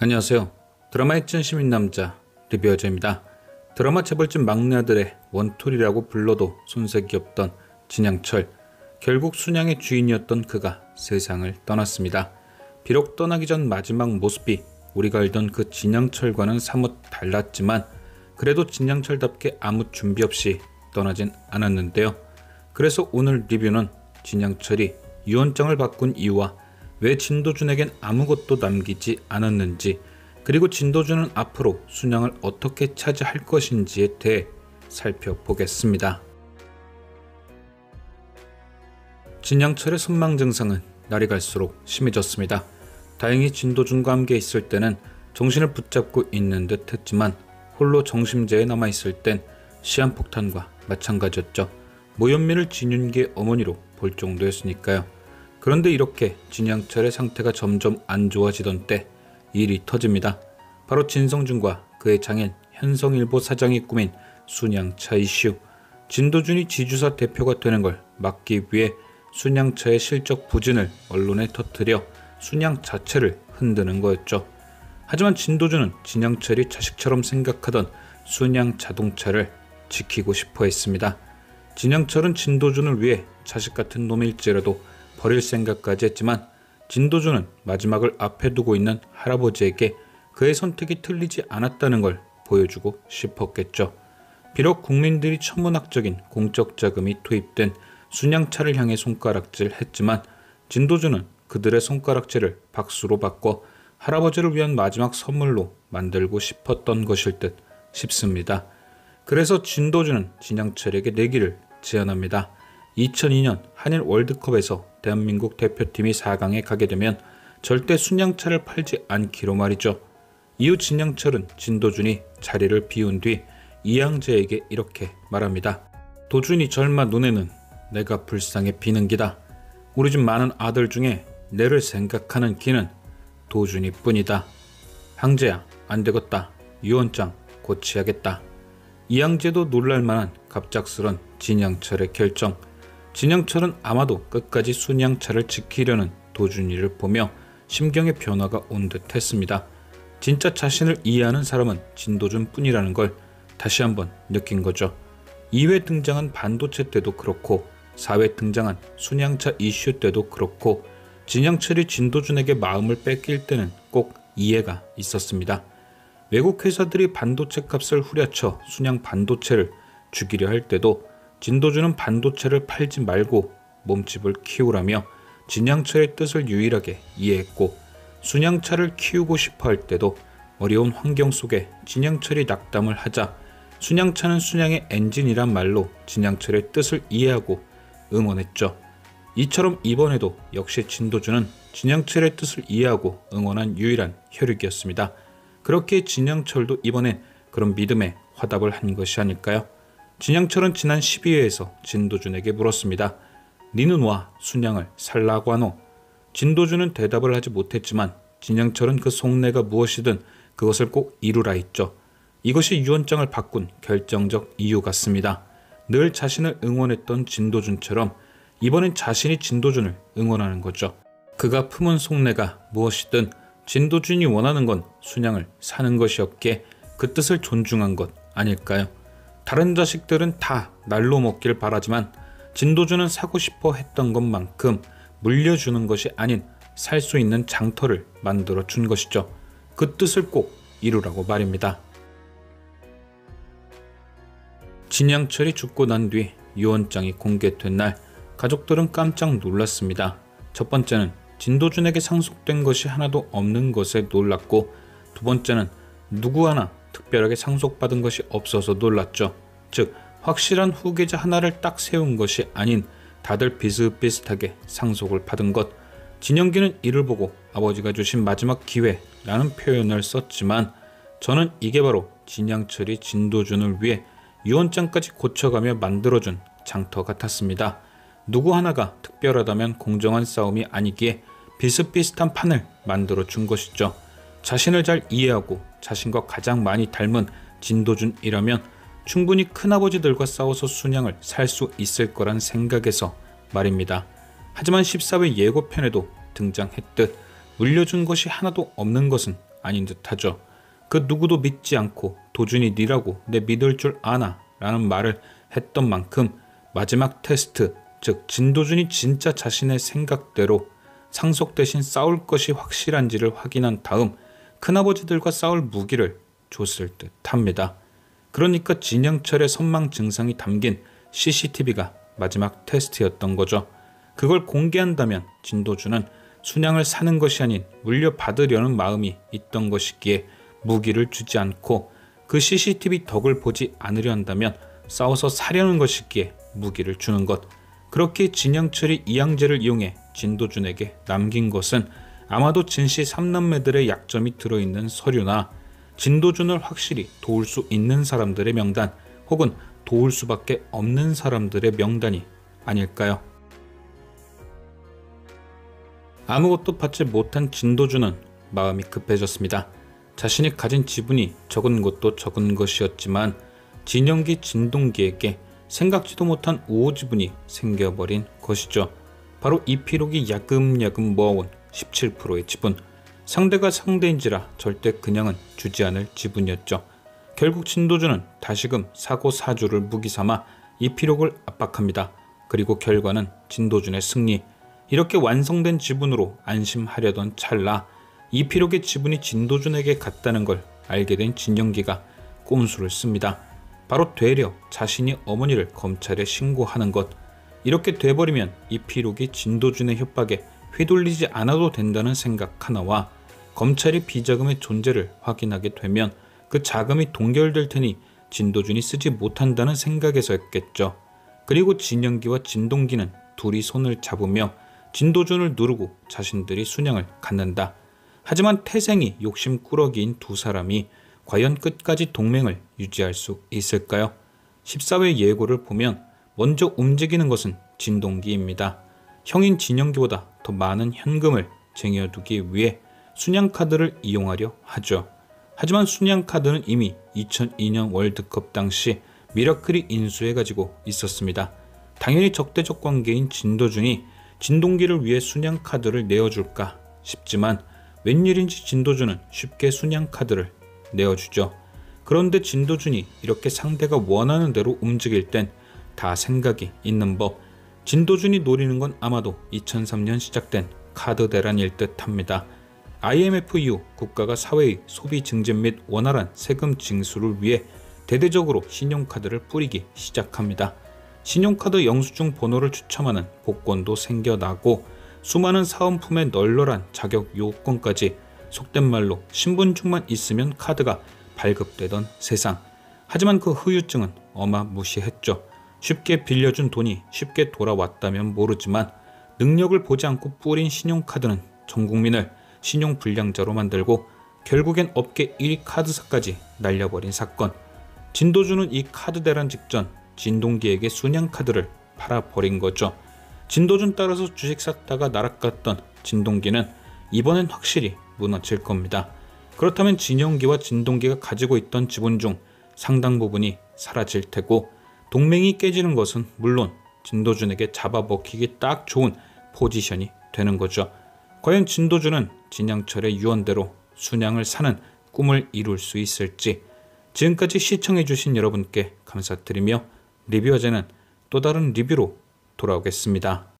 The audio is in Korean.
안녕하세요. 드라마의 찐시민 남자 리뷰어저입니다. 드라마 재벌집 막내 아들의 원툴이라고 불러도 손색이 없던 진양철. 결국 순양의 주인이었던 그가 세상을 떠났습니다. 비록 떠나기 전 마지막 모습이 우리가 알던 그 진양철과는 사뭇 달랐지만 그래도 진양철답게 아무 준비 없이 떠나진 않았는데요. 그래서 오늘 리뷰는 진양철이 유언장을 바꾼 이유와 왜 진도준에겐 아무것도 남기지 않았는지, 그리고 진도준은 앞으로 순양을 어떻게 차지할 것인지에 대해 살펴보겠습니다. 진양철의 선망 증상은 날이 갈수록 심해졌습니다. 다행히 진도준과 함께 있을 때는 정신을 붙잡고 있는 듯 했지만 홀로 정심제에 남아있을 땐 시한폭탄과 마찬가지였죠. 모현민을 진윤기의 어머니로 볼 정도였으니까요. 그런데 이렇게 진양철의 상태가 점점 안 좋아지던 때 일이 터집니다. 바로 진성준과 그의 장인 현성일보 사장이 꾸민 순양차 이슈. 진도준이 지주사 대표가 되는 걸 막기 위해 순양차의 실적 부진을 언론에 터뜨려 순양 자체를 흔드는 거였죠. 하지만 진도준은 진양철이 자식처럼 생각하던 순양 자동차를 지키고 싶어 했습니다. 진양철은 진도준을 위해 자식 같은 놈일지라도 버릴 생각까지 했지만 진도준은 마지막을 앞에 두고 있는 할아버지에게 그의 선택이 틀리지 않았다는 걸 보여주고 싶었겠죠. 비록 국민들이 천문학적인 공적 자금이 투입된 순양차를 향해 손가락질 했지만 진도준은 그들의 손가락질을 박수로 바꿔 할아버지를 위한 마지막 선물로 만들고 싶었던 것일 듯 싶습니다. 그래서 진도준은 진양철에게 내기를 제안합니다. 2002년 한일 월드컵에서 대한민국 대표팀이 4강에 가게 되면 절대 순양차를 팔지 않기로 말이죠. 이후 진양철은 진도준이 자리를 비운 뒤 이양재에게 이렇게 말합니다. 도준이 절마 눈에는 내가 불쌍해 비는 기다. 우리 집 많은 아들 중에 내를 생각하는 기는 도준이 뿐이다. 항재야, 안 되겠다. 유언장 고치야겠다. 이양재도 놀랄만한 갑작스런 진양철의 결정. 진양철은 아마도 끝까지 순양차를 지키려는 도준이를 보며 심경의 변화가 온 듯 했습니다. 진짜 자신을 이해하는 사람은 진도준 뿐이라는 걸 다시 한번 느낀 거죠. 2회 등장한 반도체 때도 그렇고 4회 등장한 순양차 이슈 때도 그렇고 진양철이 진도준에게 마음을 뺏길 때는 꼭 이해가 있었습니다. 외국 회사들이 반도체 값을 후려쳐 순양 반도체를 죽이려 할 때도 진도준은 반도체를 팔지 말고 몸집을 키우라며 진양철의 뜻을 유일하게 이해했고, 순양차를 키우고 싶어 할 때도 어려운 환경 속에 진양철이 낙담을 하자 순양차는 순양의 엔진이란 말로 진양철의 뜻을 이해하고 응원했죠. 이처럼 이번에도 역시 진도준은 진양철의 뜻을 이해하고 응원한 유일한 혈육이었습니다. 그렇게 진양철도 이번엔 그런 믿음에 화답을 한 것이 아닐까요? 진양철은 지난 12회에서 진도준에게 물었습니다. 니는 와 순양을 살라고 하노? 진도준은 대답을 하지 못했지만 진양철은 그 속내가 무엇이든 그것을 꼭 이루라 했죠. 이것이 유언장을 바꾼 결정적 이유 같습니다. 늘 자신을 응원했던 진도준처럼 이번엔 자신이 진도준을 응원하는 거죠. 그가 품은 속내가 무엇이든 진도준이 원하는 건 순양을 사는 것이었기에 그 뜻을 존중한 것 아닐까요? 다른 자식들은 다 날로 먹길 바라지만 진도준은 사고 싶어 했던 것만큼 물려주는 것이 아닌 살 수 있는 장터를 만들어 준 것이죠. 그 뜻을 꼭 이루라고 말입니다. 진양철이 죽고 난 뒤 유언장이 공개된 날 가족들은 깜짝 놀랐습니다. 첫 번째는 진도준에게 상속된 것이 하나도 없는 것에 놀랐고, 두 번째는 누구 하나 특별하게 상속받은 것이 없어서 놀랐죠. 즉 확실한 후계자 하나를 딱 세운 것이 아닌 다들 비슷비슷하게 상속을 받은 것. 진영기는 이를 보고 아버지가 주신 마지막 기회라는 표현을 썼지만 저는 이게 바로 진양철이 진도준을 위해 유언장까지 고쳐가며 만들어준 장터 같았습니다. 누구 하나가 특별하다면 공정한 싸움이 아니기에 비슷비슷한 판을 만들어준 것이죠. 자신을 잘 이해하고 자신과 가장 많이 닮은 진도준이라면 충분히 큰아버지들과 싸워서 순양을 살 수 있을 거란 생각에서 말입니다. 하지만 14회 예고편에도 등장했듯 물려준 것이 하나도 없는 것은 아닌 듯하죠. 그 누구도 믿지 않고 도준이 니라고 내 믿을 줄 아나 라는 말을 했던 만큼 마지막 테스트, 즉 진도준이 진짜 자신의 생각대로 상속 대신 싸울 것이 확실한지를 확인한 다음 큰아버지들과 싸울 무기를 줬을 듯합니다. 그러니까 진영철의 선망 증상이 담긴 CCTV가 마지막 테스트였던 거죠. 그걸 공개한다면 진도준은 순양을 사는 것이 아닌 물려받으려는 마음이 있던 것이기에 무기를 주지 않고 그 CCTV 덕을 보지 않으려 한다면 싸워서 사려는 것이기에 무기를 주는 것. 그렇게 진영철이 이양제를 이용해 진도준에게 남긴 것은 아마도 진씨 3남매들의 약점이 들어있는 서류나 진도준을 확실히 도울 수 있는 사람들의 명단 혹은 도울 수밖에 없는 사람들의 명단이 아닐까요? 아무것도 받지 못한 진도준은 마음이 급해졌습니다. 자신이 가진 지분이 적은 것도 적은 것이었지만 진영기 진동기에게 생각지도 못한 우호 지분이 생겨버린 것이죠. 바로 이필옥이 야금야금 모아온 17%의 지분. 상대가 상대인지라 절대 그냥은 주지 않을 지분이었죠. 결국 진도준은 다시금 사고사주를 무기 삼아 이필옥을 압박합니다. 그리고 결과는 진도준의 승리. 이렇게 완성된 지분으로 안심하려던 찰나 이필옥의 지분이 진도준에게 갔다는 걸 알게 된 진영기가 꼼수를 씁니다. 바로 되려 자신이 어머니를 검찰에 신고하는 것. 이렇게 돼버리면 이필옥이 진도준의 협박에 휘둘리지 않아도 된다는 생각 하나와 검찰이 비자금의 존재를 확인하게 되면 그 자금이 동결될 테니 진도준이 쓰지 못한다는 생각에서였겠죠. 그리고 진영기와 진동기는 둘이 손을 잡으며 진도준을 누르고 자신들이 순양을 갖는다. 하지만 태생이 욕심꾸러기인 두 사람이 과연 끝까지 동맹을 유지할 수 있을까요? 14회 예고를 보면 먼저 움직이는 것은 진동기입니다. 형인 진영기보다 더 많은 현금을 쟁여두기 위해 순양카드를 이용하려 하죠. 하지만 순양카드는 이미 2002년 월드컵 당시 미라클이 인수해가지고 있었습니다. 당연히 적대적 관계인 진도준이 진동기를 위해 순양카드를 내어줄까 싶지만 웬일인지 진도준은 쉽게 순양카드를 내어주죠. 그런데 진도준이 이렇게 상대가 원하는 대로 움직일 땐 다 생각이 있는 법. 진도준이 노리는 건 아마도 2003년 시작된 카드 대란일 듯합니다. IMF 이후 국가가 사회의 소비 증진 및 원활한 세금 징수를 위해 대대적으로 신용카드를 뿌리기 시작합니다. 신용카드 영수증 번호를 추첨하는 복권도 생겨나고 수많은 사은품의 널널한 자격 요건까지 속된 말로 신분증만 있으면 카드가 발급되던 세상. 하지만 그 후유증은 어마무시했죠. 쉽게 빌려준 돈이 쉽게 돌아왔다면 모르지만 능력을 보지 않고 뿌린 신용카드는 전 국민을 신용불량자로 만들고 결국엔 업계 1위 카드사까지 날려버린 사건. 진도준은 이 카드 대란 직전 진동기에게 순양카드를 팔아버린 거죠. 진도준 따라서 주식 샀다가 나락갔던 진동기는 이번엔 확실히 무너질 겁니다. 그렇다면 진영기와 진동기가 가지고 있던 지분 중 상당 부분이 사라질 테고 동맹이 깨지는 것은 물론 진도준에게 잡아먹히기 딱 좋은 포지션이 되는 거죠. 과연 진도준은 진양철의 유언대로 순양을 사는 꿈을 이룰 수 있을지. 지금까지 시청해주신 여러분께 감사드리며 리뷰어제는 또 다른 리뷰로 돌아오겠습니다.